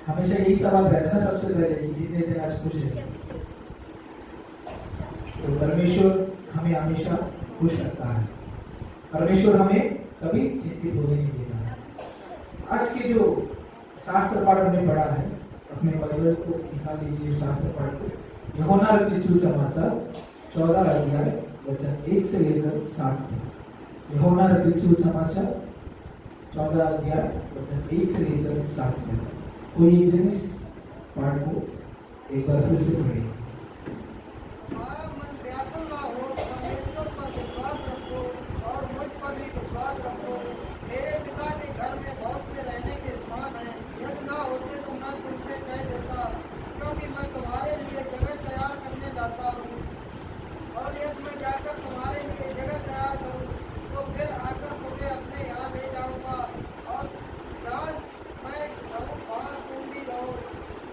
हमेशा यही सवाल रहता है सबसे पहले कि कितने दिन आज खुश है। तो परमेश्वर हमें हमेशा खुश रखता है। परमेश्वर हमें कभी चिंतित होने नहीं देता। आज के जो शास्त्र पाठ हमने पढ़ा है, अपने बाइबल को निकाल लीजिए, शास्त्र पाठ को यूहन्ना रचित सुसमाचार 14 अध्याय वचन 1 से लेकर 7 तक। यूहन्ना रचित सुसमाचार 14 अध्याय वचन 1 से लेकर 7 तक। कोई एक जन इस पाठ को एक बार फिर से पढ़े। हमारा मन व्याकुल ना हो, परमेश्वर पर विश्वास रखो और मुझ पर भी विश्वास रखो। मेरे पिता के घर में बहुत से रहने के स्थान हैं। यदि ना होते तो मैं तुमसे कह देता, क्योंकि मैं तुम्हारे लिए जगह तैयार करने जाता हूँ। और यदि मैं जाकर तुम्हारे लिए जगह तैयार करूँ तो फिर आकर तुम्हें अपने यहाँ ले जाऊँगा। और जहाँ मैं रहूँ वहाँ तुम भी रहो।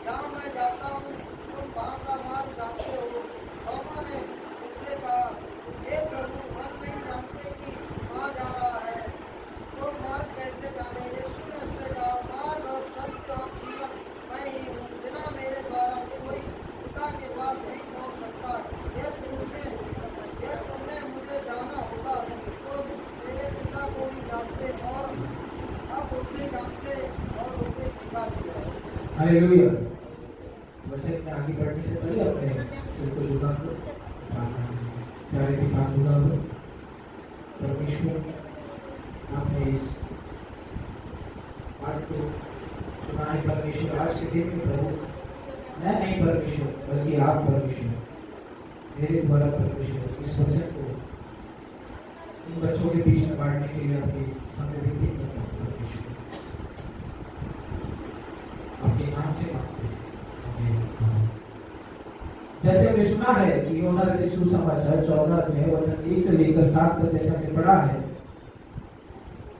जहाँ मैं जाता हूँ तुम वहाँ का मार्ग जानते हो। थोमा ने उससे कहा, हे प्रभु, हम नहीं जानते कि कहाँ जा रहा है, तो मार्ग कैसे जाने? यीशु ने उससे कहा, मार्ग और सत्य और जीवन मैं ही हूँ। बिना मेरे द्वारा कोई पिता के पास नहीं पहुँच सकता। यदि तुमने मुझे जाना होगा तो मेरे पिता को भी जानते और अब उसे जानते और उसे पिता भी। हालेलुया। वचन में आगे बढ़ने से पहले अपने सिर को झुका दो, प्यारे पिता खुदा हो, परमेश्वर आपने इस पाठ को सुना है। परमेश्वर आज के दिन में प्रभु मैं नहीं परमेश्वर बल्कि आप परमेश्वर, मेरे द्वारा परमेश्वर इस वचन को इन बच्चों के बीच में बांटने के लिए अपनी समृद्धि करना परमेश्वर आपके नाम से मांगते हैं। जैसे हमने सुना है कि यूहन्ना रचित सुसमाचार 14 अध्याय वचन 1 से लेकर 7 तक जैसा हमने पढ़ा है,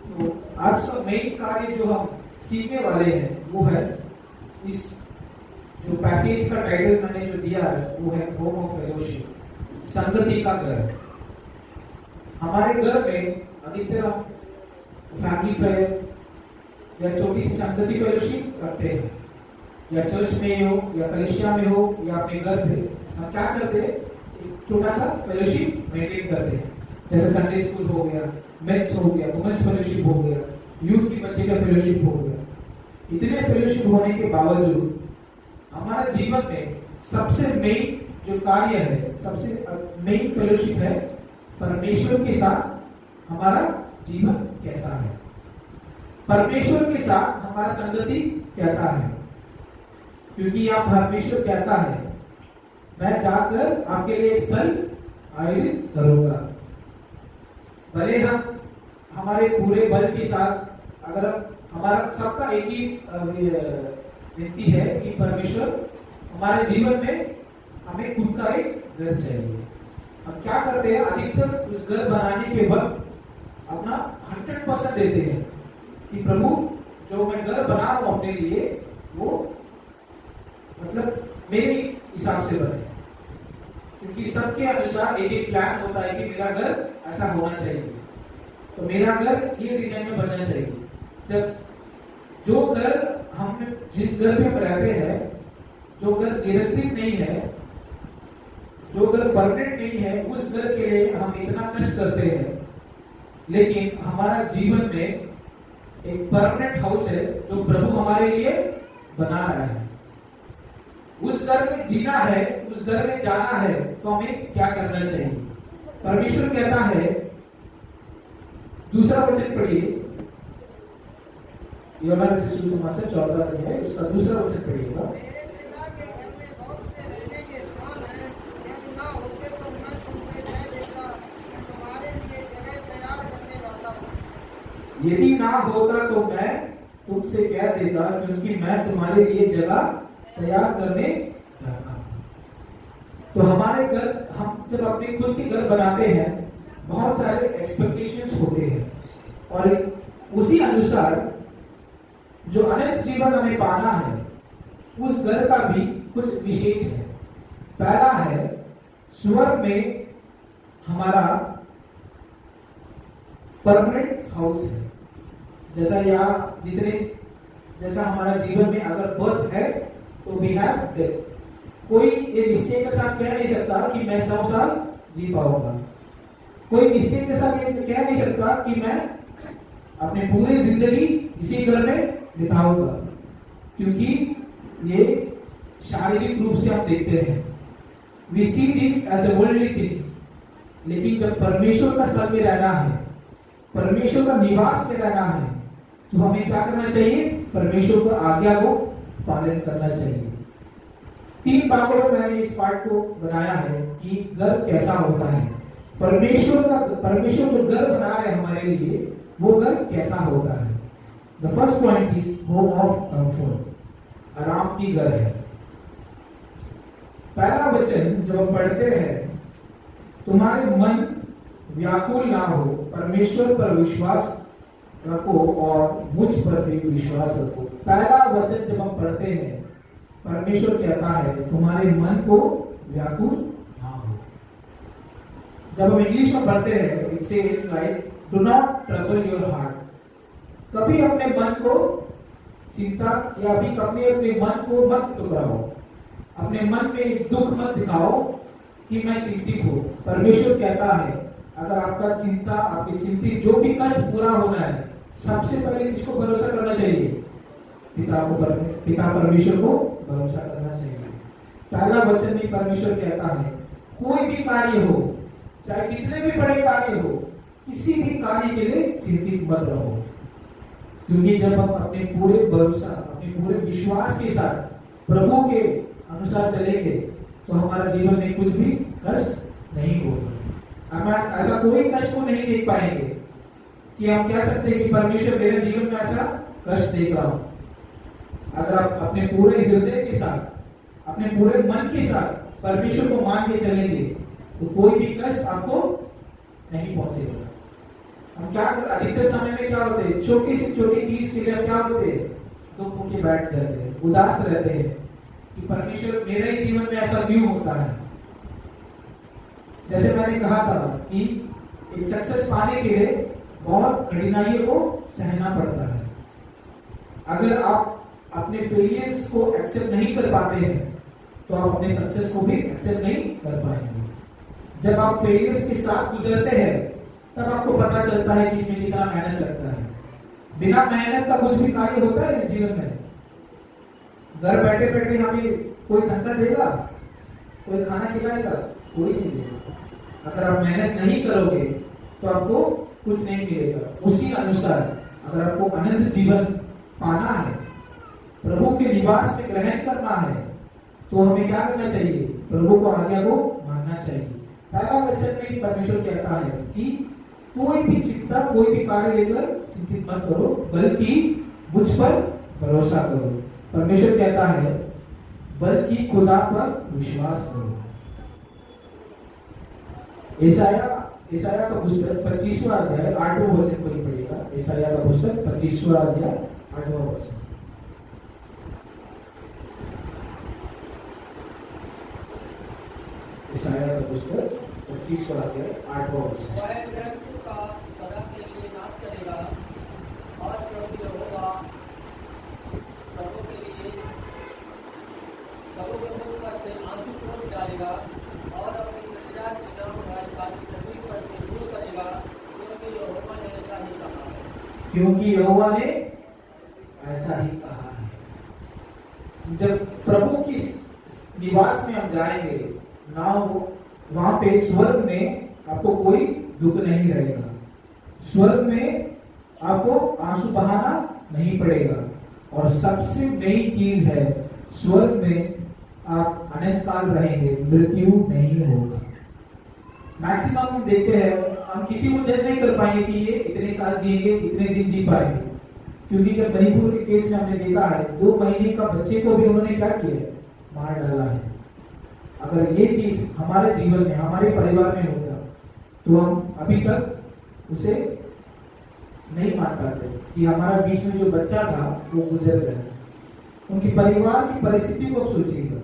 तो आज का मेन कार्य जो हम सीखने वाले हैं वो है इस जो पैसेज का टाइटल मैंने जो दिया है वो है होम ऑफ फेलोशिप, संगति का घर। हमारे घर में अधिकतर हम फैमिली प्रेयर या छोटी सी संगति फेलोशिप करते हैं, या चर्च में हो या कलीसिया में हो या अपने घर पे हम क्या करते हैं, एक छोटा सा फेलोशिप मेंटेन करते हैं। जैसे संडे स्कूल हो गया, मेंस हो गया, वुमेन्स फेलोशिप हो गया, यूथ की बच्चे का फेलोशिप हो गया। इतने फेलोशिप होने के बावजूद हमारे जीवन में सबसे मेन जो कार्य है, सबसे मेन फेलोशिप है परमेश्वर के साथ हमारा जीवन कैसा है, परमेश्वर के साथ हमारा संगति कैसा है। क्योंकि यहाँ परमेश्वर कहता है, मैं जाकर आपके लिए एक स्थल आयोजित करूंगा। भले हम हमारे पूरे बल के साथ, अगर हमारा सबका एक ही विनती है कि परमेश्वर हमारे जीवन में हमें खुद का एक घर चाहिए। हम क्या करते हैं, अधिकतर उस घर बनाने के वक्त अपना 100% देते हैं कि प्रभु जो मैं घर बना रहा हूं अपने लिए वो मतलब मेरे हिसाब से बने, क्योंकि सबके अनुसार एक एक प्लान होता है कि मेरा घर ऐसा होना चाहिए, तो मेरा घर ये डिजाइन में बनना चाहिए। जब जो घर हम जिस घर में हम रहते हैं, जो घर निरंतर नहीं है, जो घर परमानेंट नहीं है, उस घर के लिए हम इतना कष्ट करते हैं। लेकिन हमारा जीवन में एक परमानेंट हाउस है जो प्रभु हमारे लिए बना रहा है। उस घर में जीना है, उस घर में जाना है, तो हमें क्या करना चाहिए? परमेश्वर कहता है, दूसरा वचन पढ़िए, यूहन्ना रचित सुसमाचार 14 अध्याय उसका दूसरा वचन पढ़िएगा। मेरे पिता के घर में बहुत से रहने के स्थान हैं। यदि ना होते तो मैं तुमसे कह देता, मैं तुम्हारे लिए जगह तैयार करने जाता हूँ। यदि ना होता तो मैं तुमसे कह देता, क्योंकि मैं तुम्हारे लिए जगह तैयार करने जाता हूँ। तो हमारे घर, हम जब अपने खुद के घर बनाते हैं, बहुत सारे एक्सपेक्टेशंस होते हैं, और उसी अनुसार जो अनंत जीवन हमें पाना है, उस घर का भी कुछ विशेष है। पहला है, स्वर्ग में हमारा परमानेंट हाउस है। जैसा यहाँ जितने जैसा हमारा जीवन में अगर बर्थ है तो वी हैव डेथ। कोई ये निश्चय के साथ कह नहीं सकता कि मैं 100 साल जी पाऊंगा। कोई निश्चय के साथ ये कह नहीं सकता कि मैं अपनी पूरी जिंदगी इसी घर में बिताऊंगा, क्योंकि ये शारीरिक रूप से हम देखते हैं, we see this as a worldly things. लेकिन जब परमेश्वर का स्थल में रहना है, परमेश्वर का निवास में रहना है, तो हमें क्या करना चाहिए? परमेश्वर की आज्ञा को पालन करना चाहिए। 3 भागों में मैंने इस पाठ को बनाया है कि घर कैसा होता है। परमेश्वर जो घर बना रहे हमारे लिए, वो घर कैसा होता है। The first point is home of comfort, आराम की घर है। पहला वचन जब हम पढ़ते हैं, तुम्हारे मन व्याकुल ना हो, परमेश्वर पर विश्वास रखो और मुझ पर भी विश्वास रखो। पहला वचन जब हम पढ़ते हैं, परमेश्वर कहता है तुम्हारे मन को व्याकुल ना हो। जब हम इंग्लिश में पढ़ते हैं, it says like do not trouble your heart. कभी अपने मन को चिंता या भी कभी अपने मन को मत टुकराओ, अपने मन में दुख मत दिखाओ कि मैं चिंतित हूं। परमेश्वर कहता है अगर आपका चिंता, आपकी चिंतित जो भी कष्ट पूरा होना है, सबसे पहले किसको भरोसा करना चाहिए? पिता परमेश्वर को भरोसा करना चाहिए। पहला वचन में परमेश्वर कहता है कोई भी कार्य हो, चाहे कितने भी बड़े कार्य हो, किसी भी कार्य के लिए चिंतित मत रहो, क्योंकि जब हम अपने पूरे भरोसा, अपने पूरे विश्वास के साथ प्रभु के अनुसार चलेंगे, तो हमारा जीवन में कुछ भी कष्ट नहीं होगा। हम ऐसा कोई कष्ट को नहीं देख पाएंगे कि हम कह सकते हैं कि परमेश्वर मेरे जीवन में ऐसा कष्ट देख रहा हूं। अगर आप अपने पूरे हृदय के साथ, अपने पूरे मन के साथ परमेश्वर को मान के चलेंगे, तो कोई भी कष्ट आपको नहीं पहुंचेगा। हम क्या अधिकतर समय में क्या होते हैं, छोटी से छोटी चीज के लिए क्या होते हैं, दुख होके बैठ जाते हैं, उदास रहते हैं कि परमेश्वर मेरे ही जीवन में ऐसा क्यों होता है। जैसे मैंने कहा था कि एक सक्सेस पाने के लिए बहुत कठिनाइयों को सहना पड़ता है। अगर आप अपने फेलियर्स को एक्सेप्ट नहीं कर पाते हैं, तो आप अपने सक्सेस को भी एक्सेप्ट नहीं कर पाएंगे। जब आप फेलियर्स के साथ गुजरते हैं, तब आपको पता चलता है कि इसमें कितना मेहनत लगता है। बिना मेहनत का कुछ भी कार्य होता है इस जीवन में? घर बैठे बैठे हमें कोई धक्का देगा, कोई खाना खिलाएगा? कोई नहीं देगा। अगर आप मेहनत नहीं करोगे तो आपको कुछ नहीं मिलेगा। उसी अनुसार अगर आपको अनंत जीवन पाना है, प्रभु के निवास में ग्रहण करना है, तो हमें क्या करना चाहिए? प्रभु को आज्ञा को मानना चाहिए। पहला वचन में परमेश्वर कहता है कि कोई भी चिंता, कोई भी कार्य लेकर चिंतित मत करो, बल्कि मुझ पर भरोसा करो। परमेश्वर कहता है बल्कि खुदा पर विश्वास करो। ईसाया का पुस्तक 25वां अध्याय 8वां वचन पर पढ़िएगा। ईसाया का पुस्तक 25वां अध्याय 8वां वचन। ईसाया का पुस्तक 25वां अध्याय 8वां वचन। वह मृत्यु का सदा के लिए नाश करेगा और प्रभु यहोवा सबों के लिए, सबों के मुख पर से आंसू पोंछ डालेगा और अपनी प्रजा के नाम वाली सारी पृथ्वी पर से दूर करेगा, क्योंकि यहोवा ने ऐसा ही कहा है। क्योंकि यहोवा ने ऐसा ही कहा है। जब प्रभु की निवास में हम जाएंगे ना, वहां पे स्वर्ग में आपको कोई दुख नहीं रहेगा। स्वर्ग में आपको आंसू बहाना नहीं पड़ेगा। और सबसे मेन चीज है, स्वर्ग में आप अनंत काल रहेंगे, मृत्यु नहीं होगा। मैक्सिमम हम देखते हैं, हम किसी को जज नहीं कर पाएंगे कि ये इतने साल जिएंगे, इतने दिन जी पाएंगे, क्योंकि जब मणिपुर के केस में हमने देखा है 2 महीने का बच्चे को भी उन्होंने क्या किया, मार डाला है। अगर ये चीज हमारे जीवन में, हमारे परिवार में होता, तो हम अभी तक उसे नहीं मान पाते कि हमारा बीच में जो बच्चा था वो गुजर गया। उनकी परिवार की परिस्थिति को सोचिएगा,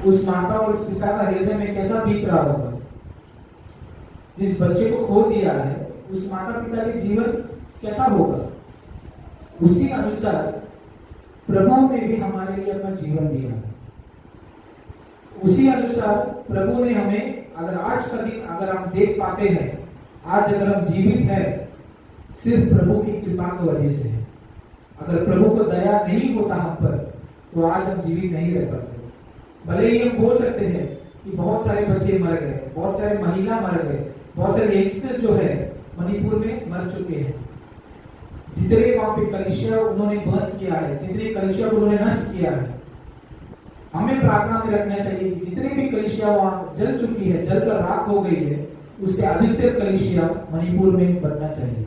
उस माता और उस पिता का हृदय में कैसा बीत रहा होगा। जिस बच्चे को खो दिया है, उस माता पिता के जीवन कैसा होगा। उसी अनुसार प्रभु ने भी हमारे लिए अपना जीवन दिया। उसी अनुसार प्रभु ने हमें, अगर आज का दिन अगर हम देख पाते हैं, आज अगर हम जीवित है, सिर्फ प्रभु की कृपा की वजह से। अगर प्रभु को दया नहीं होता हम पर, तो आज हम जीवित नहीं रह पाते। भले ही हम बोल सकते हैं कि बहुत सारे बच्चे मर गए, बहुत सारे महिला मर गए, बहुत सारे यंगस्टर जो है मणिपुर में मर चुके हैं। जितने वहां पे कलिसिया उन्होंने बंद किया है, जितने कलिसिया को उन्होंने नष्ट किया है, हमें प्रार्थना में रखना चाहिए कि जितने भी कलिसिया वहां जल चुकी है, जलकर राख हो गई है, उससे अधिकतर कलिसिया मणिपुर में बनना चाहिए।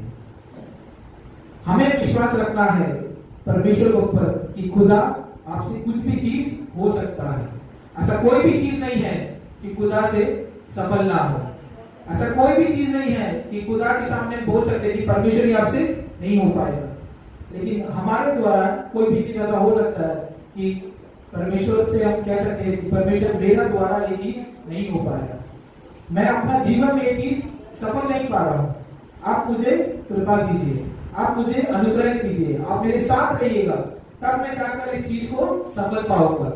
हमें विश्वास रखना है परमेश्वर के ऊपर कि खुदा आपसे कुछ भी चीज हो सकता है। ऐसा कोई भी चीज नहीं है कि खुदा से सफल ना हो। ऐसा कोई भी चीज नहीं है कि खुदा के सामने बोल सकते कि परमेश्वर ही आपसे नहीं हो पाएगा। लेकिन हमारे द्वारा कोई भी चीज ऐसा हो सकता है कि परमेश्वर से हम कह सकते हैं कि परमेश्वर मेरा द्वारा ये चीज नहीं हो पाएगा, मैं अपना जीवन में ये चीज सफल नहीं पा रहा हूं, आप मुझे कृपा कीजिए, आप मुझे अनुग्रह कीजिए, आप मेरे साथ रहिएगा, तब मैं जाकर इस चीज को सफल पाऊंगा।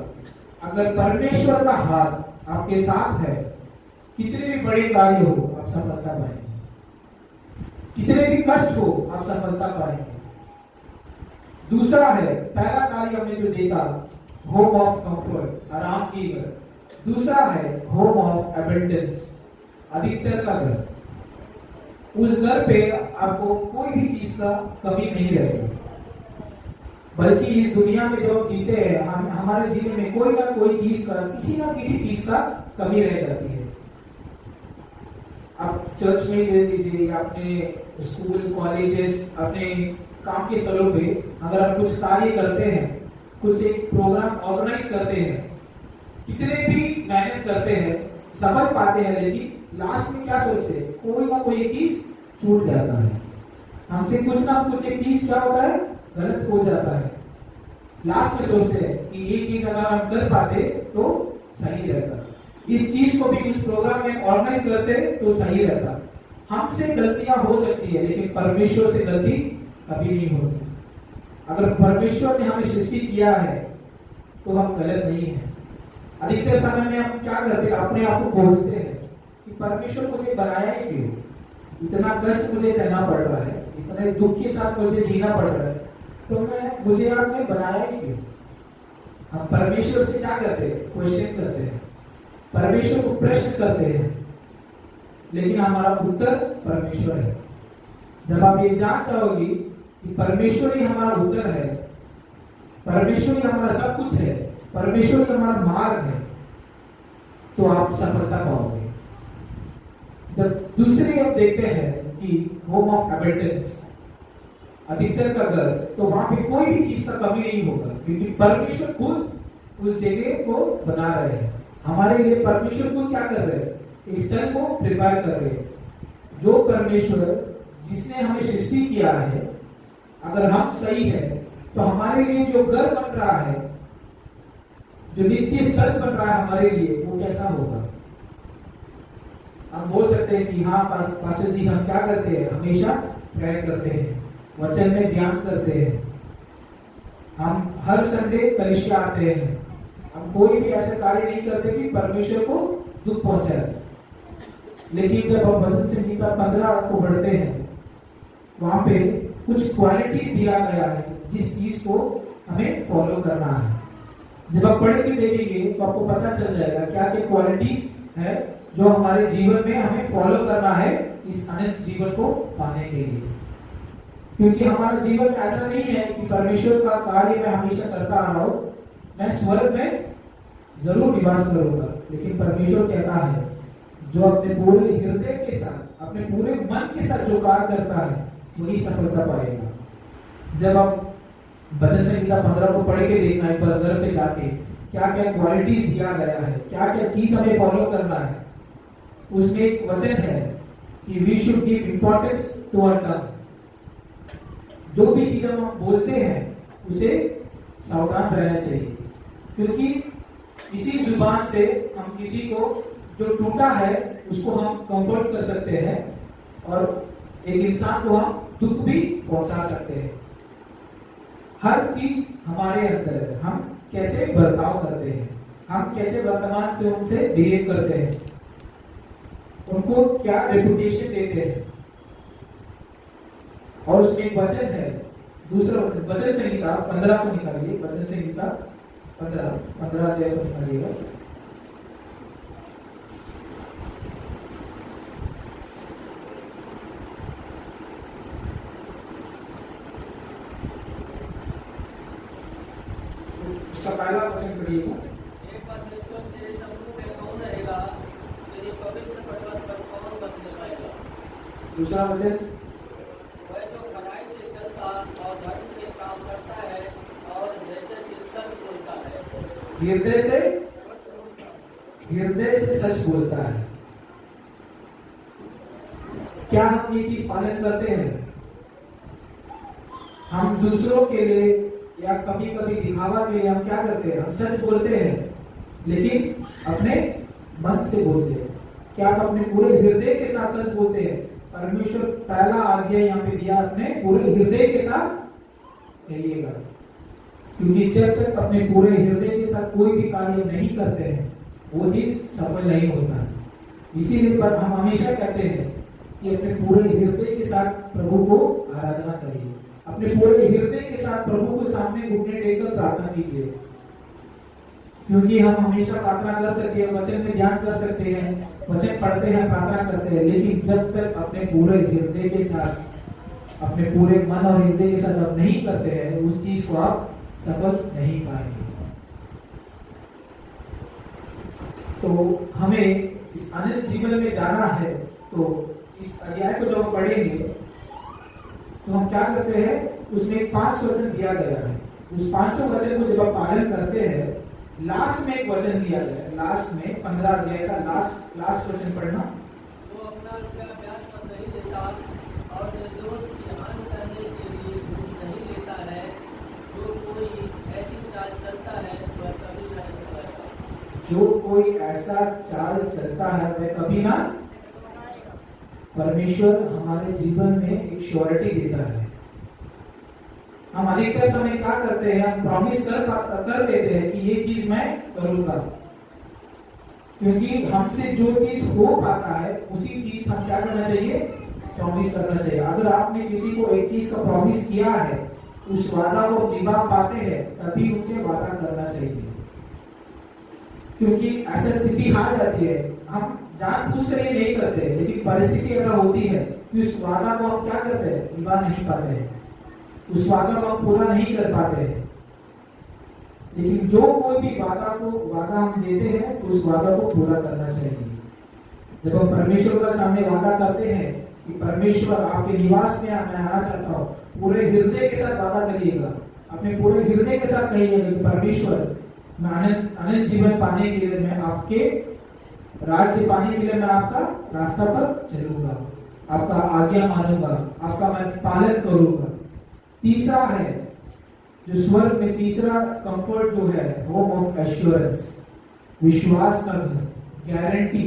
अगर परमेश्वर का हाथ आपके साथ है, कितने भी बड़े कार्य हो आप सफलता पाएंगे, कितने भी कष्ट हो आप सफलता पाएंगे। दूसरा है, पहला कार्य हमने जो देखा होम ऑफ कंफर्ट, आराम की घर। दूसरा है होम ऑफ एबंडेंस, अधिकतर का घर। उस घर पे आपको कोई भी चीज का कमी नहीं रहेगी, बल्कि इस दुनिया में जब जीते हैं हमारे जीवन में कोई ना कोई चीज का, किसी ना किसी चीज का कमी रह जाती है। आप चर्च में ले लीजिए, अपने स्कूल कॉलेजेस, अपने काम के स्थलों पे अगर आप कुछ कार्य करते हैं, कुछ एक प्रोग्राम ऑर्गेनाइज करते हैं, कितने भी मेहनत करते हैं, सफल पाते हैं, लेकिन लास्ट में क्या सोचते हैं, कोई ना कोई एक चीज छूट जाता है। हमसे कुछ ना कुछ एक चीज क्या होता है, गलत हो जाता है। लास्ट में सोचते हैं कि ये चीज अगर हम कर पाते तो सही रहता, इस चीज को भी उस प्रोग्राम में ऑर्गेनाइज करते तो सही रहता। हमसे गलतियां हो सकती है, लेकिन परमेश्वर से गलती कभी नहीं होती। अगर परमेश्वर ने हमें सृष्टि किया है तो हम गलत नहीं है। अधिकतर समय में हम क्या करते हैं, अपने आप को कोसते हैं कि परमेश्वर मुझे बनाया ही क्यों, इतना कष्ट मुझे सहना पड़ रहा है, इतने दुख के साथ मुझे जीना पड़ रहा है, तो मुझे आपने बनाया ही क्यों। हम परमेश्वर से क्या करते हैं, क्वेश्चन करते हैं, परमेश्वर को प्रश्न करते हैं, लेकिन हमारा उत्तर परमेश्वर है। जब आप ये जान जाओगी कि परमेश्वर ही हमारा उत्तर है, परमेश्वर ही हमारा सब कुछ है, परमेश्वर ही हमारा मार्ग है, तो आप सफलता पाओगे। जब दूसरी आप देखते हैं कि होम ऑफ एबंडेंस, अधिकतर का घर, तो वहां पे कोई भी चीज का कमी नहीं होगा, क्योंकि परमेश्वर खुद उस जगह को बना रहे हैं। हमारे लिए परमेश्वर को क्या कर रहे हैं, एक स्थल को प्रिपेयर कर रहे हैं। जो परमेश्वर जिसने हमें सृष्टि किया है, अगर हम सही है तो हमारे लिए जो घर बन रहा है, जो नित्य स्थल बन रहा है हमारे लिए, वो कैसा होगा। हम बोल सकते हैं कि हाँ पास्टर जी, हम क्या करते हैं, हमेशा प्रेयर करते हैं, वचन में ध्यान करते हैं, हम हर संडे कलिसिया आते हैं, हम कोई भी ऐसा कार्य नहीं करते कि परमेश्वर को दुख पहुंचाए। लेकिन जब हम भजन संहिता 15 को पढ़ते हैं, वहां पे कुछ क्वालिटीज दिया गया है जिस चीज को हमें फॉलो करना है। जब आप पढ़ के देखेंगे तो आपको पता चल जाएगा क्या क्या क्वालिटीज है जो हमारे जीवन में हमें फॉलो करना है इस अनंत जीवन को पाने के लिए। क्योंकि हमारा जीवन ऐसा नहीं है कि परमेश्वर का कार्य मैं हमेशा करता आ रहा हूं, मैं स्वर्ग में जरूर निवास करूंगा, लेकिन परमेश्वर कहता है जो अपने पूरे हृदय के साथ, अपने पूरे मन के साथ जो कार्य करता है वही सफलता पाएगा। जब आप भजन संहिता 15 को पढ़ के देखना है, पर घर पे जाके क्या क्या क्वालिटीज दिया गया है, क्या क्या चीज हमें फॉलो करना है। उसमें एक वचन है कि we should give importance to our tongue. जो भी चीज हम बोलते हैं उसे सावधान रहना चाहिए, क्योंकि इसी जुबान से हम किसी को जो टूटा है उसको हम कंफर्ट कर सकते हैं और एक इंसान को हम दुख भी पहुंचा सकते हैं। हर चीज हमारे अंदर है। हम कैसे बर्ताव करते हैं, हम कैसे वर्तमान से उनसे बिहेव करते हैं, उनको क्या रेपुटेशन देते हैं। और उसमें एक वचन है, दूसरा वचन, वचन संहिता 15 को निकालिए, वचन संहिता 15 अध्याय को निकालिएगा। उसका पहला वचन पढ़िएगा। एक परमेश्वर तेरे समूह में कौन रहेगा, तेरे पवित्र पर्वत पर कौन बसने पाएगा। दूसरा वचन, वह जो खराई से चलता और धर्म के काम करता है और हृदय से सच बोलता है। हृदय से सच बोलता है। क्या हम ये चीज पालन करते हैं? हम दूसरों के लिए या कभी कभी दिखावा के लिए हम क्या करते हैं? हम सच बोलते हैं, लेकिन अपने मन से बोलते हैं। क्या आप अपने पूरे हृदय के साथ सच बोलते हैं? परमेश्वर पहला आज्ञा यहाँ पे दिया, अपने पूरे हृदय के साथ कहिएगा। क्योंकि जब तक अपने पूरे हृदय के साथ कोई भी कार्य नहीं करते हैं, वो चीज सफल नहीं होता। इसीलिए पर हम हमेशा कहते हैं कि अपने पूरे हृदय के साथ प्रभु को आराधना करिए, अपने पूरे हृदय के साथ प्रभु को सामने घुटने टेककर प्रार्थना कीजिए। क्योंकि हम हमेशा प्रार्थना कर सकते हैं, वचन में ध्यान कर सकते हैं, वचन पढ़ते हैं, प्रार्थना करते हैं, लेकिन जब तक अपने पूरे हृदय के साथ, अपने पूरे मन और हृदय के साथ आप नहीं करते हैं, उस चीज को आप सफल नहीं पाएंगे। तो हमें इस अनंत जीवन में जाना है, तो इस अध्याय को जब हम पढ़ेंगे तो हम क्या करते हैं, उसमें 5 वचन दिया गया है। उस 5 वचन को जब आप पालन करते हैं, लास्ट में एक वचन दिया गया है, लास्ट में 15 अध्याय का लास्ट वचन पढ़ना। जो अपना रुपया ब्याज पर नहीं देता और निर्दोष की हानि करने के लिए घूस नहीं लेता है, जो कोई ऐसी चाल चलता है वह कभी न पाएगा। जो कोई ऐसा चाल चलता है वह कभी ना। परमेश्वर हमारे जीवन में एक श्योरिटी देता है। हम अधिकतर समय क्या करते हैं, हम प्रॉमिस कर देते हैं कि ये चीज मैं करूंगा, क्योंकि हमसे जो चीज हो पाता है उसी चीज हम क्या करना चाहिए, प्रॉमिस करना चाहिए। अगर आपने किसी को एक चीज का प्रॉमिस किया है, उस वादा को निभा पाते हैं, तभी उनसे वादा करना चाहिए। क्योंकि ऐसा स्थिति आ जाती है, हम जानबूझकर ये नहीं करते, लेकिन परिस्थिति ऐसा होती है कि उस वादा को हम क्या करते हैं, निभा नहीं पाते हैं, उस वादा को हम पूरा नहीं कर पाते हैं। लेकिन जो कोई भी वादा हम देते हैं, तो उस वादा को पूरा करना चाहिए। जब हम परमेश्वर का सामने वादा करते हैं कि परमेश्वर आपके निवास में मैं आना चाहता हूँ, पूरे हृदय के साथ वादा करिएगा, अपने पूरे हृदय के साथ कहिएगा कि परमेश्वर मैं अनंत जीवन पाने के लिए, मैं आपके राज्य पाने के लिए मैं आपका रास्ता पर चलूंगा, आपका आज्ञा मानूंगा, आपका मैं पालन करूंगा। तीसरा है जो स्वर्ग में तीसरा कंफर्ट जो है, होम ऑफ एश्योरेंस, विश्वास का घर, guarantee.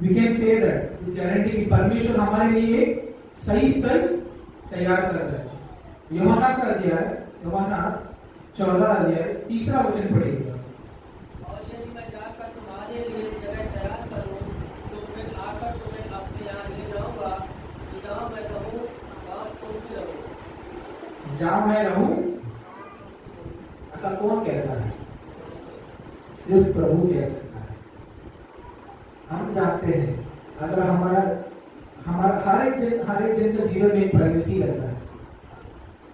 We can say that guarantee कि परमेश्वर हमारे लिए सही स्थल तैयार कर रहा है। यूहन्ना का अध्याय, यूहन्ना 14 अध्याय 3 वचन पढ़िएगा। और यदि मैं जाकर तुम्हारे लिए जगह तैयार करूं, तो फिर आकर तुम्हें अपने यहाँ ले जाऊंगा, कि जहाँ मैं रहूं वहाँ तुम भी रहो। जहाँ मैं रहूं, ऐसा कौन कहता है? सिर्फ प्रभु कह सकता है। हम जानते हैं, अगर हमारा हर एक जन का जीवन में एक प्राइवेसी रहता है।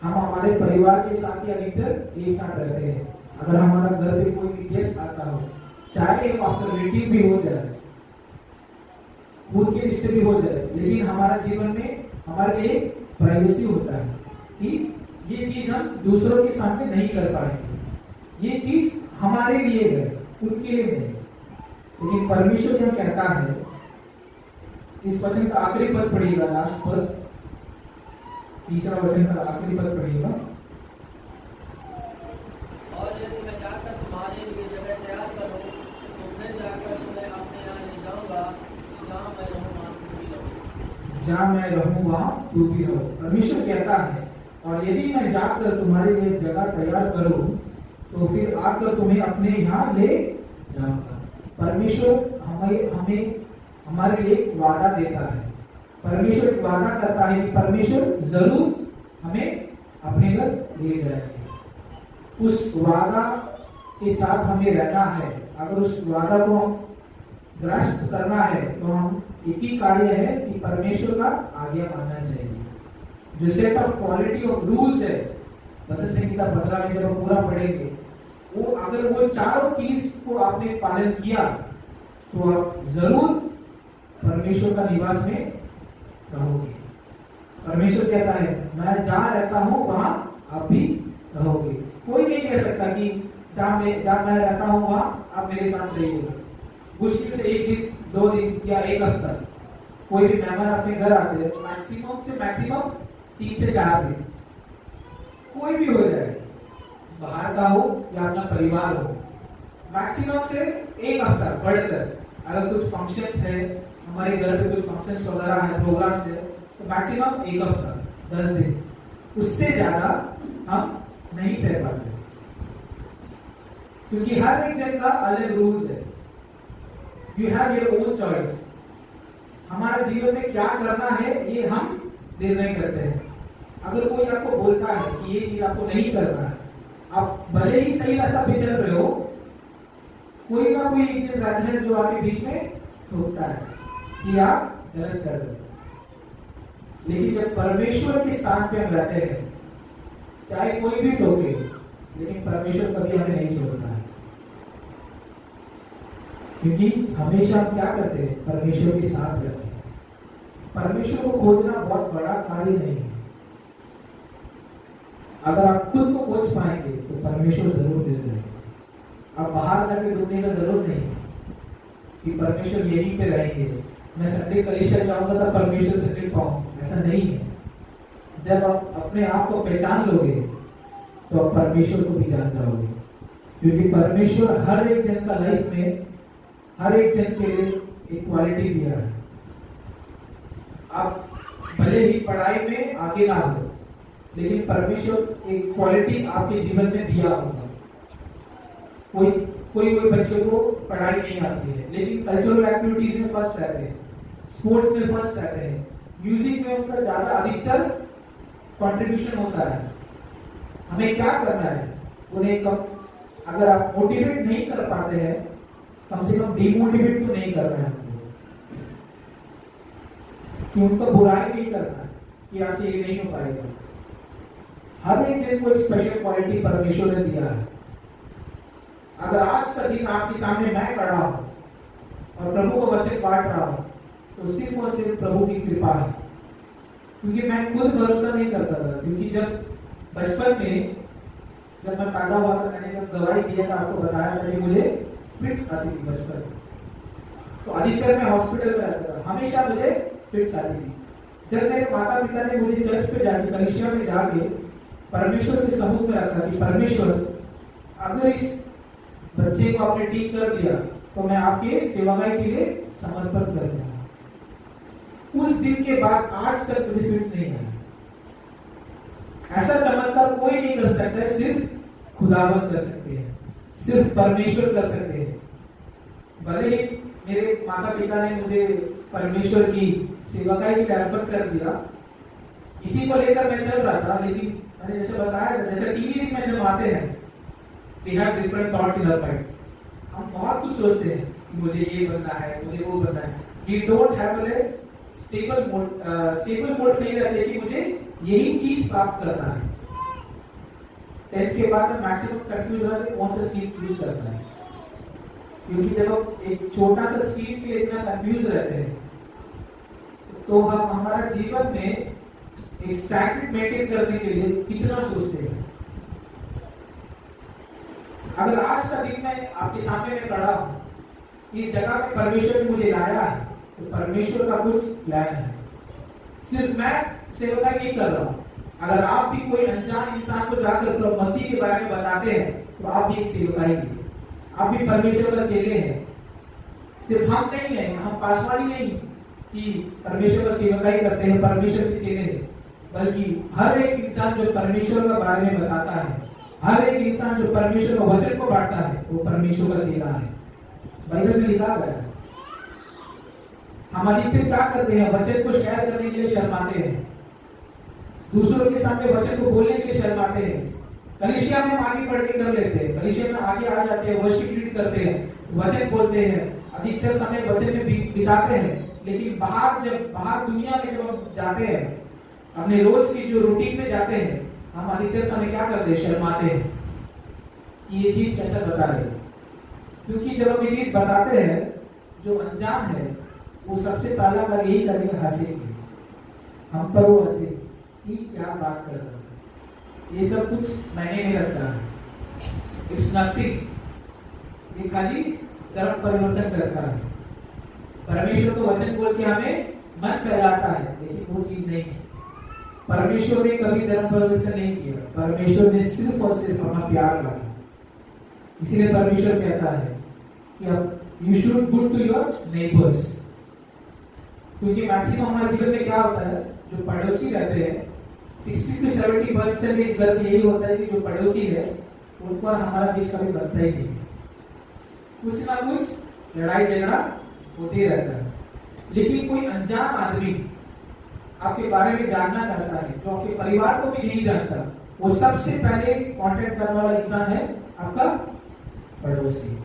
हम हमारे परिवार के साथ ही अधिकतर एक साथ रहते हैं। अगर हमारा घर पे कोई भी गेस्ट आता हो, चाहे वो आपका रिलेटिव भी हो जाए, खुद के रिश्ते भी हो जाए, लेकिन हमारा जीवन में हमारे लिए प्राइवेसी होता है कि ये चीज हम दूसरों के सामने नहीं कर पाएंगे, ये चीज हमारे लिए है, उनके लिए नहीं। लेकिन परमेश्वर क्या कहता है, इस वचन का आखिरी पद पढ़िएगा, लास्ट पद, तीसरा वचन का आखिरी पद पढ़िएगा। और यदि मैं जाकर तुम्हारे लिए जगह तैयार करूं, तो फिर जाकर तुम्हें अपने यहाँ ले जाऊंगा, कि जहाँ मैं रहूं वहाँ तुम भी रहो। जहाँ मैं रहूं वहाँ तू भी रहो। परमेश्वर कहता है, और यदि मैं जाकर तुम्हारे लिए जगह तैयार करूं तो फिर आकर तुम्हें अपने यहाँ ले जाऊंगा। परमेश्वर हमें हमें हमारे लिए वादा देता है। परमेश्वर वादा करता है कि परमेश्वर जरूर हमें अपने घर ले जाएंगे। उस वादा के साथ हमें रहना है। अगर उस वादा को हम ग्रस्त करना है तो हम एक ही कार्य है कि परमेश्वर का आज्ञा मानना चाहिए। जो set of quality of rules है वचन संहिता 15 में जब हम पूरा पढ़ेंगे, वो अगर वो चारों चीज को आपने पालन किया तो आप जरूर परमेश्वर का निवास में रहोगे। परमेश्वर कहता है मैं जहां रहता हूं वहां आप भी रहोगे। कोई नहीं कह सकता कि जहां मैं रहता हूं वहां आप मेरे साथ रहिएगा। मुश्किल से 1 दिन 2 दिन या 1 हफ्ता कोई भी मेहमान अपने घर आते हैं, मैक्सिमम से मैक्सिमम 3 से 4 दिन, कोई भी हो जाए, बाहर का हो या अपना परिवार हो, मैक्सिमम से 1 हफ्ता बढ़कर। अगर कुछ फंक्शंस है, हमारे घर पे कुछ फंक्शंस वगैरह है, प्रोग्राम्स है, तो मैक्सिमम 1 हफ्ता 10 दिन, उससे ज्यादा हम नहीं सह पाते, क्योंकि हर एक जन का अलग रूल्स है। You have your own choice. हमारे जीवन में क्या करना है ये हम निर्णय करते हैं। अगर कोई आपको बोलता है कि ये चीज आपको नहीं करना है, आप भले ही सही रास्ता पे चल रहे हो, कोई ना कोई एक दिन रहता है जो आपके बीच में ठोकता है कि आप गलत कर रहे हो। लेकिन जब परमेश्वर के स्थान पे हम रहते हैं, चाहे कोई भी ठोके, लेकिन परमेश्वर कभी हमें नहीं छोड़ता है। क्योंकि हमेशा हम क्या करते हैं, परमेश्वर के साथ रहते हैं। परमेश्वर को खोजना बहुत बड़ा कार्य नहीं है। अगर आप खुद को खोज पाएंगे तो परमेश्वर जरूर मिल जाएगा। आप बाहर जाके ढूंढने का जरूरत नहीं कि परमेश्वर यहीं पे रहेंगे, मैं संडे कलीसिया जाऊंगा तो परमेश्वर संडे पाऊंगा, ऐसा नहीं है। जब आप अपने आप को पहचान लोगे तो आप परमेश्वर को भी जान जाओगे, क्योंकि परमेश्वर हर एक जन का लाइफ में हर एक जन के लिए एक क्वालिटी दिया है। आप भले ही पढ़ाई में आगे ना हो, लेकिन परमेश्वर एक क्वालिटी आपके जीवन में दिया होगा। कोई बच्चे को पढ़ाई नहीं आती है, लेकिन कल्चरल एक्टिविटीज में फर्स्ट रहते हैं, स्पोर्ट्स में फर्स्ट रहते हैं, म्यूजिक में उनका ज्यादा अधिकतर कंट्रीब्यूशन होता है। हमें क्या करना है, उन्हें कम अगर आप मोटिवेट नहीं कर पाते हैं, कम से कम डिमोटिवेट तो नहीं करना है कि उनका बुराई नहीं करना है कि आपसे ये नहीं हो पाएगा। हर एक जन को एक स्पेशल क्वालिटी परमेश्वर ने दिया है। अगर आज का दिन आपके सामने मैं खड़ा हूं और प्रभु को वचन बांट रहा हूं, तो सिर्फ और सिर्फ प्रभु की कृपा है। क्योंकि मैं खुद भरोसा नहीं करता था, क्योंकि जब बचपन में जब मैं पैदा हुआ था, मैंने जब दवाई दिया था, आपको बताया था कि मुझे फिट्स आती थी बचपन में, तो अधिकतर मैं हॉस्पिटल में रहता था, हमेशा मुझे फिट्स आती थी। जब मेरे माता पिता ने मुझे चर्च पे जाके, कलीसिया में जाके परमेश्वर के समूह में रखा कि परमेश्वर अगर इस बच्चे को आपने ठीक कर दिया तो मैं आपके सेवाभाई के लिए समर्पण कर दूंगा। उस दिन के बाद आज तक मुझे फिट्स नहीं आया। ऐसा चमत्कार कोई नहीं कर सकता है, सिर्फ खुदावंत कर सकते हैं, सिर्फ परमेश्वर कर सकते हैं। भले ही मेरे माता पिता ने मुझे परमेश्वर की सेवाकाई के लिए अर्पण कर दिया, इसी को लेकर मैं चल रहा था, लेकिन मैंने जैसे बताया, जैसे टीवीज में जब आते हैं, we have different thoughts in our mind. हम बहुत कुछ सोचते हैं कि मुझे ये बनना है, मुझे वो बनना है। We don't have a stable mode नहीं रहते कि मुझे यही चीज प्राप्त करना है। 10th के बाद मैक्सिमम कंफ्यूज हो जाते कौन सा स्ट्रीम चूज करना है, क्योंकि जब हम एक छोटा सा स्ट्रीम के लिए इतना कंफ्यूज रहते हैं, तो हम हमारा जीवन में एक स्टैंडर्ड मेंटेन करने के लिए कितना सोचते हैं। अगर आज का दिन में आपके सामने में खड़ा हूं, इस जगह पे परमेश्वर ने मुझे लाया है, तो परमेश्वर का कुछ प्लान है। सिर्फ मैं सेवकाई नहीं कर रहा हूं। अगर आप भी कोई अनजान इंसान को जाकर प्रभु मसीह के बारे में बताते हैं, तो आप भी एक सेवकाई कीजिए, आप भी परमेश्वर का चेले हैं। सिर्फ हम नहीं है, हम पासवानी नहीं कि परमेश्वर का सेवकाई करते हैं, परमेश्वर के चेले हैं, बल्कि हर एक इंसान जो परमेश्वर के बारे में बताता है, हर एक इंसान जो परमेश्वर का वचन को बांटता है, वो परमेश्वर का चेला है। बाइबल में लिखा गया है। हम अधिकतर क्या करते हैं, वचन को शेयर करने के लिए शर्माते हैं, दूसरों के सामने वचन को बोलने के लिए शर्माते हैं। कलीसिया में आगे बढ़ के कर लेते हैं, कलीसिया में आगे आ जाते हैं, वर्शिप लीड करते हैं, वचन बोलते हैं, अधिकतर समय वचन में बिताते हैं। लेकिन बाहर दुनिया में जब हम जाते हैं, अपने रोज की जो रूटीन में जाते हैं, हम अधिकतर समय क्या करते हैं, शर्माते हैं कि ये चीज कैसे बता रहे। क्योंकि जब हम ये चीज बताते हैं, जो अनजान है वो सबसे पहला कर यही करेगा, हंसेंगे हम पर, वो हंसे कि क्या बात कर रहे हैं, ये सब कुछ मैंने नहीं रखा है, इट्स नथिंग, ये खाली धर्म परिवर्तन करता है। परमेश्वर तो वचन बोल के हमें मन बहलाता है, लेकिन वो चीज नहीं है। परमेश्वर ने कभी धर्म परिवर्तन नहीं किया, परमेश्वर ने सिर्फ और सिर्फ अपना प्यार मांगा। इसीलिए परमेश्वर कहता है कि अब you should good to your neighbours, क्योंकि मैक्सिमम हमारे जीवन में क्या होता है, जो पड़ोसी रहते हैं 60 to 70% इस घर में यही होता है कि जो पड़ोसी है उन पर हमारा बीच कभी बनता ही नहीं, कुछ ना कुछ लड़ाई झगड़ा होते ही रहता है। लेकिन कोई अनजान आदमी आपके बारे में जानना चाहता है, जो आपके परिवार को भी नहीं जानता, वो सबसे पहले कांटेक्ट करने वाला इंसान है आपका पड़ोसी।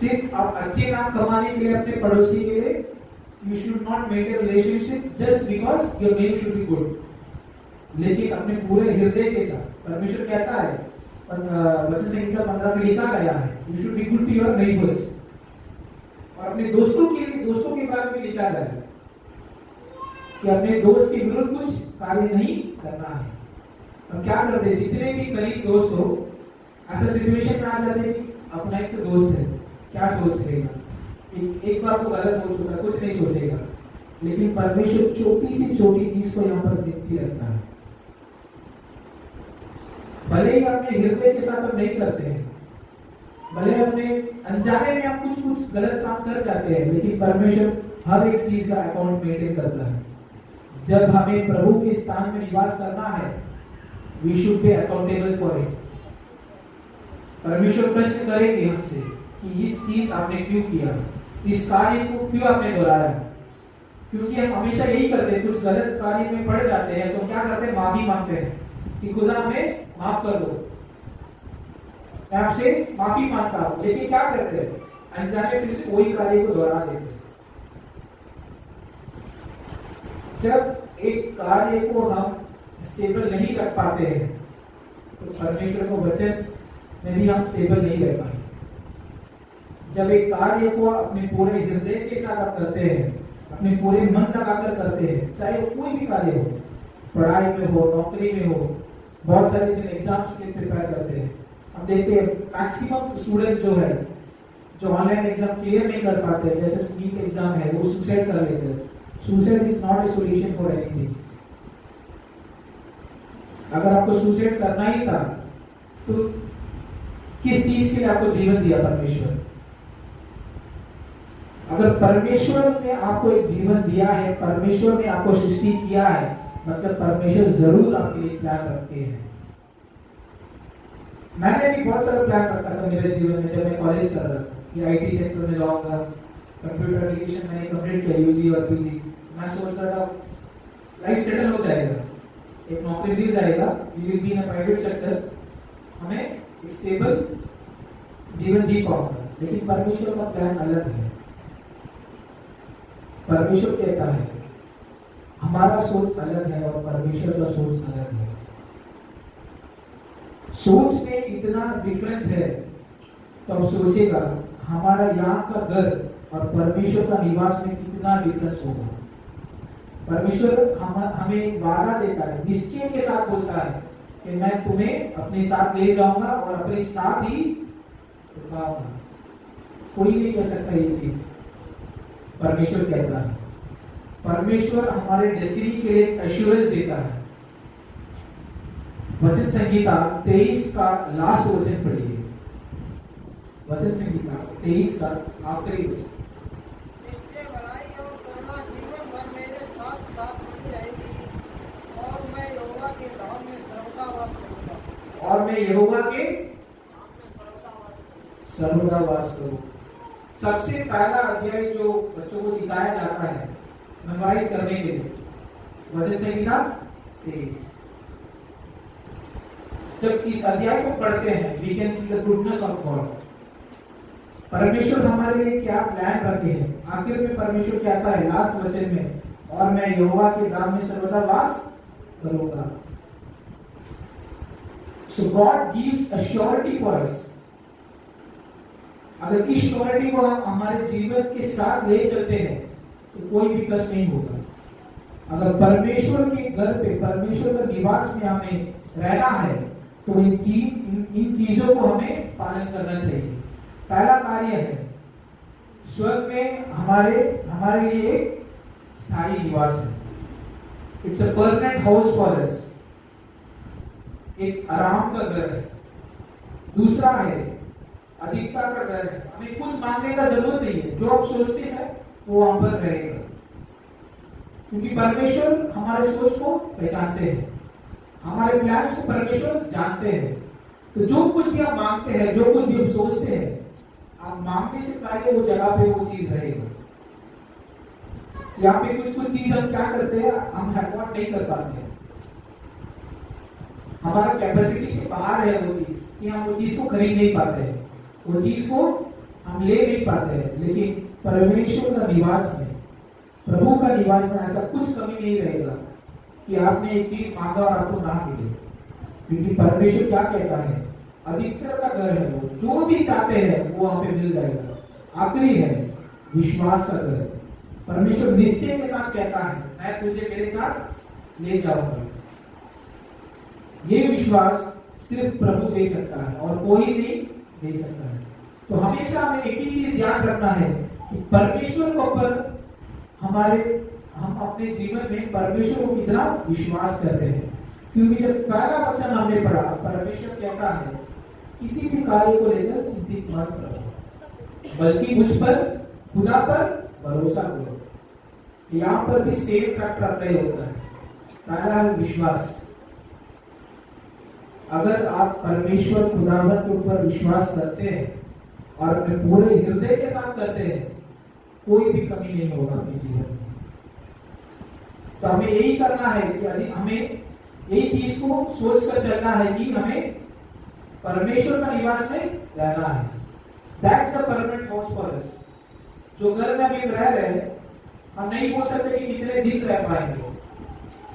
सिर्फ आप अच्छे नाम कमाने के लिए अपने पड़ोसी के लिए you should not make a relationship just because your name should be good, लेकिन अपने पूरे हृदय के साथ। परमेश्वर कहता है, वचन संहिता 15 में लिखा गया है, you should be good to your neighbours, और अपने दोस्तों के बारे में लिखा गया है कि अपने दोस्त के विरुद्ध कुछ कार्य नहीं करना है। हम क्या करते हैं, जितने भी करीब दोस्त हो, ऐसा सिचुएशन में आ जाते हैं कि अपना एक तो दोस्त है, क्या सोच लेगा, एक बार वो गलत हो चुका, कुछ नहीं सोचेगा। लेकिन परमेश्वर छोटी से छोटी चीज को यहाँ पर देखती रहता है। भले ही अपने हृदय के साथ हम नहीं करते हैं, भले अपने अनजाने में हम कुछ गलत काम कर जाते हैं, लेकिन परमेश्वर हर एक चीज का अकाउंट मेंटेन करता है। जब हमें प्रभु के स्थान में निवास करना है, we should be accountable for it. परमेश्वर प्रश्न करेंगे हमसे कि इस चीज आपने क्यों किया, इस कार्य को क्यों आपने दोहराया। क्योंकि हम हमेशा यही करते हैं, कुछ गलत कार्य में पड़ जाते हैं तो क्या करते हैं, माफी मांगते हैं कि खुदा हमें माफ कर दो, मैं आपसे माफी मांगता हूं। लेकिन क्या करते हैं, अनजाने फिर से वही कार्य को दोहरा देते हैं। जब एक कार्य को हम स्टेबल नहीं रख पाते हैं, तो परमेश्वर को वचन में भी हम स्टेबल नहीं रह पाएंगे। जब एक कार्य को अपने पूरे हृदय के साथ आप करते हैं, अपने पूरे मन लगाकर करते हैं, चाहे वो कोई भी कार्य हो, पढ़ाई में हो, नौकरी में हो, बहुत सारे जिन एग्जाम्स के लिए प्रिपेयर करते हैं, हम देखते हैं मैक्सिमम स्टूडेंट जो है, जो ऑनलाइन एग्जाम क्लियर नहीं कर पाते, जैसे स्नीट एग्जाम है, वो सुसाइड कर लेते हैं। Suicide is not a solution for anything. अगर आपको सुसाइड करना ही था, तो किस चीज के लिए आपको जीवन दिया परमेश्वर? अगर परमेश्वर ने आपको एक जीवन दिया है, परमेश्वर ने आपको सृष्टि किया है, मतलब परमेश्वर जरूर आपके लिए प्लान रखते हैं। मैंने भी बहुत सारा प्लान रखा था मेरे जीवन में, जब मैं कॉलेज कर रहा था कि आईटी सेक्टर में जाऊंगा, कंप्यूटर एप्लीकेशन मैंने कंप्लीट किया, यूजी और पीजी। मैं सोच रहा था लाइफ सेटल हो जाएगा, एक नौकरी मिल जाएगा, you will be in a private sector, हमें एक स्टेबल जीवन जी पाऊंगा। लेकिन परमेश्वर का प्लान अलग है। परमेश्वर कहता है, हमारा सोच अलग है और परमेश्वर का सोच अलग है। सोच में इतना डिफरेंस है, तो अब सोचेगा हमारा यहाँ का घर और परमेश्वर का निवास में कितना डिफरेंस होगा। परमेश्वर हमें एक वादा देता है, निश्चय के साथ बोलता है कि मैं तुम्हें अपने साथ ले जाऊंगा और अपने साथ ही रुकाऊंगा। कोई नहीं कह सकता ये चीज, परमेश्वर कहता है। परमेश्वर हमारे डेस्टिनी के लिए एश्योरेंस देता है। वचन संहिता 23 का लास्ट वचन पढ़िए, वचन संहिता 23 का आखिरी वचन। निश्चय भलाई और करुणा जीवन भर मेरे साथ साथ होती रहेगी, और मैं यहोवा के सर्वदा वास करूं। सबसे पहला अध्याय जो बच्चों को सिखाया जाता है मेमोराइज करने के लिए, वचन संहिता 23। जब इस अध्याय को पढ़ते हैं we can see the goodness of God. परमेश्वर हमारे लिए क्या प्लान रखे हैं। आखिर में परमेश्वर कहता है लास्ट वचन में, और मैं यहोवा के धाम में सर्वदा वास करूंगा। So God gives a surety for us. अगर इस श्योरिटी को हम हमारे जीवन के साथ ले चलते हैं तो कोई भी कष्ट नहीं होगा। अगर परमेश्वर के घर पे, परमेश्वर का निवास में हमें रहना है तो इन चीजों को हमें पालन करना चाहिए। पहला कार्य है स्वर्ग में हमारे लिए एक स्थायी निवास है। It's a permanent house for us, एक आराम का घर है। दूसरा है अधिकता का घर है। हमें कुछ मांगने का जरूरत नहीं है, जो आप सोचते हैं वो वहां पर रहेगा, क्योंकि परमेश्वर हमारे सोच को पहचानते हैं, हमारे प्लान्स को परमेश्वर जानते हैं। तो जो कुछ भी आप मांगते हैं, जो कुछ भी आप सोचते हैं, आप मांगने से पहले वो जगह पे वो चीज रहेगा। यहाँ पे कुछ चीज हम क्या करते हैं, हम अफोर्ड नहीं कर पाते हैं, हमारा कैपेसिटी से बाहर है वो चीज, कि हम वो चीज को खरीद नहीं पाते हैं, वो चीज को हम ले नहीं पाते हैं। लेकिन परमेश्वर का निवास में, प्रभु का निवास में ऐसा कुछ कमी नहीं रहेगा कि आपने एक चीज मांगा और आपको ना मिले, क्योंकि परमेश्वर क्या कहता है, अधिकतर का घर है वो, जो भी चाहते हैं वो वहां पे मिल जाएगा। आखिरी है विश्वास का घर। परमेश्वर निश्चय के साथ कहता है मैं तुझे मेरे साथ ले जाऊंगा। ये विश्वास सिर्फ प्रभु दे सकता है और कोई नहीं दे सकता है। तो हमेशा हमें एक ही चीज ध्यान रखना है कि परमेश्वर के ऊपर हम अपने जीवन में परमेश्वर को कितना विश्वास करते हैं। क्योंकि जब पहला वचन हमने पढ़ा, परमेश्वर कहता है किसी भी कार्य को लेकर चिंतित मत रहो, बल्कि मुझ पर, खुदा पर भरोसा करो। यहाँ पर भी सेम फैक्ट अप्लाई होता है। पहला है विश्वास। अगर आप परमेश्वर खुदावन के ऊपर विश्वास करते हैं और अपने पूरे हृदय के साथ करते हैं, कोई भी कमी नहीं होगा आपके जीवन में। तो हमें यही करना है कि हमें यही चीज को सोच कर चलना है कि हमें परमेश्वर का निवास में रहना है। That's the permanent house for us. जो घर में अभी रह रहे हैं, हम नहीं बोल सकते कि कितने दिन रह पाएंगे,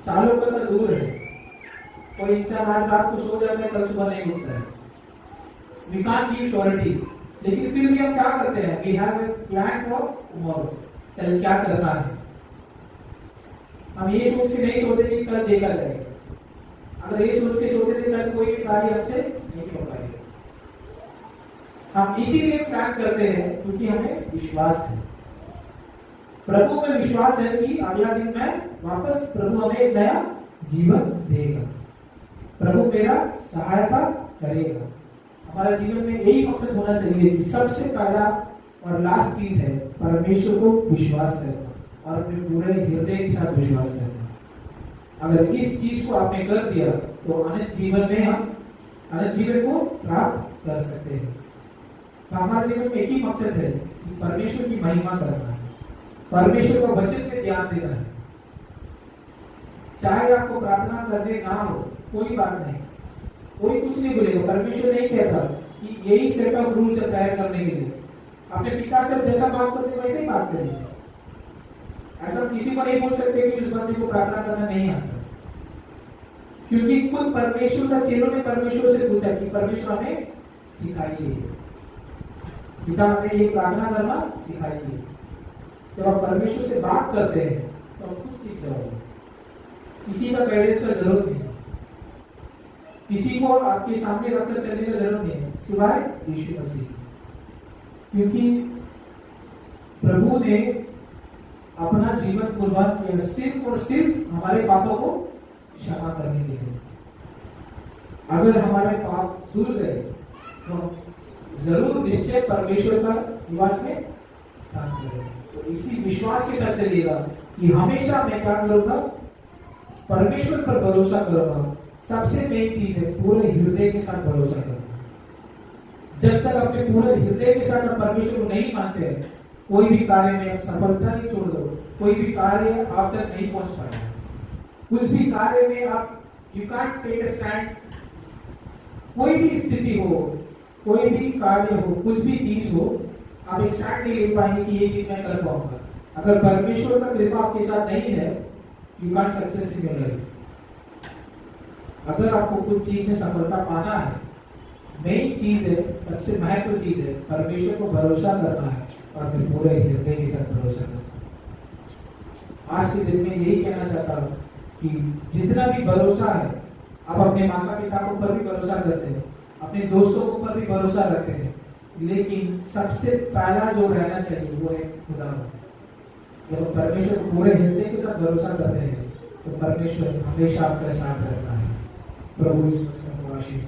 सालों का तो दूर है। कोई इंसान आज रात को सो जाता है, कल सुबह नहीं उठता है। वी कांट गिव श्योरिटी, लेकिन फिर भी हम क्या करते हैं, we have a plan for tomorrow, कल क्या करना है। हम ये सोच के नहीं सोते कि कल देखा जाएगा। अगर ये सोच के सोते थे कल कोई भी कार्य हमसे नहीं हो पाएगा। हम इसीलिए प्लान करते हैं क्योंकि हमें विश्वास है, प्रभु में विश्वास है कि अगला दिन में वापस प्रभु हमें एक नया जीवन देगा, प्रभु मेरा सहायता करेगा। हमारा जीवन में यही मकसद होना चाहिए कि सबसे पहला और लास्ट चीज है परमेश्वर को विश्वास करना और अपने पूरे हृदय के साथ विश्वास करना। अगर इस चीज को आपने कर दिया तो अनंत जीवन में हम अनंत जीवन को प्राप्त कर सकते हैं। तो हमारे जीवन में एक ही मकसद है कि परमेश्वर की महिमा करना है, परमेश्वर का वचन पे ध्यान देना है। चाहे आपको प्रार्थना करने ना हो, कोई बात नहीं, कोई कुछ नहीं बोलेगा। परमेश्वर नहीं कहता कि यही सेट ऑफ रूल्स है प्रेयर करने के लिए। अपने पिता से जैसा बात करते वैसे ही बात करेंगे। ऐसा किसी को नहीं बोल सकते कि उस बंदे को प्रार्थना करना नहीं आता, क्योंकि खुद परमेश्वर का चेलों ने परमेश्वर से पूछा कि परमेश्वर हमें सिखाइए, पिता हमें ये प्रार्थना करना सिखाइए। जब आप परमेश्वर से बात करते हैं तो आप खुद सीख जाओगे, किसी का गाइडेंस का जरूरत नहीं, किसी को आपके सामने रखकर चलने का जरूरत नहीं है सिवाय यीशु मसीह। क्योंकि प्रभु ने अपना जीवन कुर्बान किया सिर्फ और सिर्फ हमारे पापों को क्षमा करने के लिए। अगर हमारे पाप धुल गए तो जरूर निश्चय परमेश्वर का निवास में स्थान करेंगे। तो इसी विश्वास के साथ चलिएगा कि हमेशा मैं क्या करूंगा, परमेश्वर पर भरोसा करूंगा सबसे मेन चीज है पूरे हृदय के साथ भरोसा करना। जब तक अपने पूरे हृदय के साथ आप परमेश्वर को नहीं मानते हैं, कोई भी कार्य में आप सफलता ही छोड़ दो, कोई भी कार्य आप तक नहीं पहुंच पाएगा। कुछ भी कार्य में आप you can't take a stand. कोई भी स्थिति हो, कोई भी कार्य हो, कुछ भी चीज हो, आप स्टैंड नहीं ले पाएंगे कि ये चीज मैं कर पाऊंगा। अगर परमेश्वर का कृपा आपके साथ नहीं है, you can't success in your life. अगर आपको कुछ चीज में सफलता पाना है, मेन चीज है, सबसे महत्व चीज है परमेश्वर को भरोसा करना है और फिर पूरे हृदय के साथ भरोसा करना। आज के दिन में यही कहना चाहता हूं कि जितना भी भरोसा है, आप अपने माता पिता के ऊपर भी भरोसा करते हैं, अपने दोस्तों के ऊपर भी भरोसा रखते हैं, लेकिन सबसे पहला जो रहना चाहिए वो है खुदा। जब परमेश्वर को पूरे हृदय के साथ भरोसा करते हैं तो परमेश्वर हमेशा आपका साथ रहता है। प्रभु इस वचन को आशीष